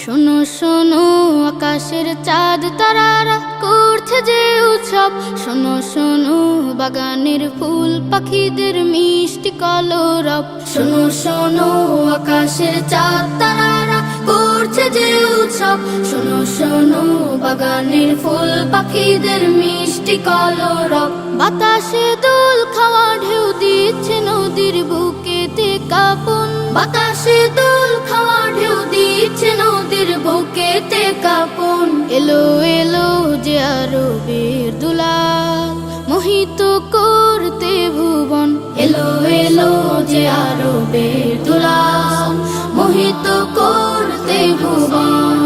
শোনো শোনো আকাশের চাঁদ তারারা করছে যে উৎসব, শোনো শোনো বাগানের ফুল পাখিদের মিষ্টি কলরব। শোনো শোনো আকাশের চাঁদ তারারা করছে যে উৎসব, শোনো শোনো বাগানের ফুল পাখিদের মিষ্টি কলরব। বাতাসে দোল খাওয়া ঢেউ দিচ্ছে নদীর বুকেতে কাঁপন, বাতাসে দোল খাওয়া ঢেউ দিচ্ছে নদীর বুকেতে কাঁপন। এলো এলো যে আরবের দুলাল মোহিত করতে ভুবন, এলো এলো যে আরবের দুলাল মোহিত করতে ভুবন।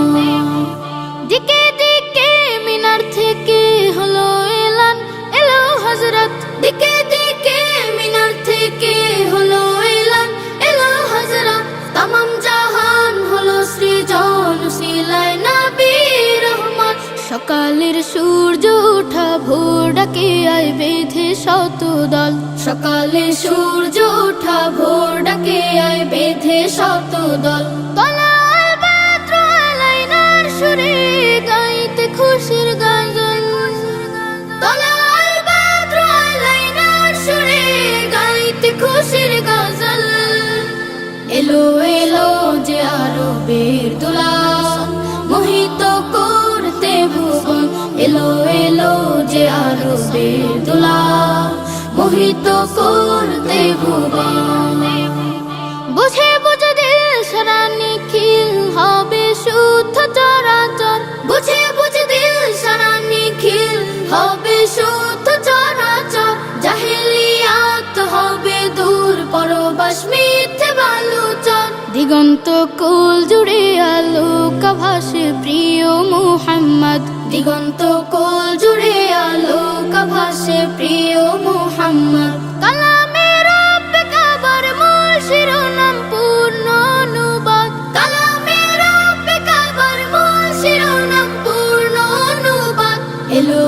দিকে দিকে মিনার থেকে হলো এলান, এলো হযরত। দিকে দিকে মিনার থেকে হলো এলান, এলো হযরত। তামাম জাহান হলো সৃজন সিলায় নবীর রহমত। সকালের সূর্য ওঠা ভোর ডাকে আয় বেঁধে শত দল, সকালের সূর্য ওঠা ভোর ডাকে আয় বেঁধে শত দল। তলায় বদ্র আলাইনার সুরে গাইতে খুশির গাজন, তলায় বদ্র আলাইনার সুরে গাইতে খুশির গজল। এলো এলো যে আরবের দুলাল মোহিত করতে ভুবন, এলো এলো যে আরবের দুলাল মোহিত করতে ভুবন। বুঝে বুঝে দিল সারা নিখিল হবে শুদ্ধ চরাচর, বুঝে বুঝে দিল সারা নিখিল হবে শুদ্ধ চরাচর। জাহেলিয়াত হবে দূর পরবাস মিথ্যে বালুচর। দিগন্ত কুল জুড়ে আলোকা ভাসে প্রিয় মুহাম্মদ, দিগন্ত কুল জুড়ে আলোকা ভাসে প্রিয় মুহাম্মদ। কালামে রব্বে কাবার মূল শিরোনাম পূর্ণ অনুবাদ, কালামে রব্বে কাবার মূল শিরোনাম পূর্ণ অনুবাদ। এলো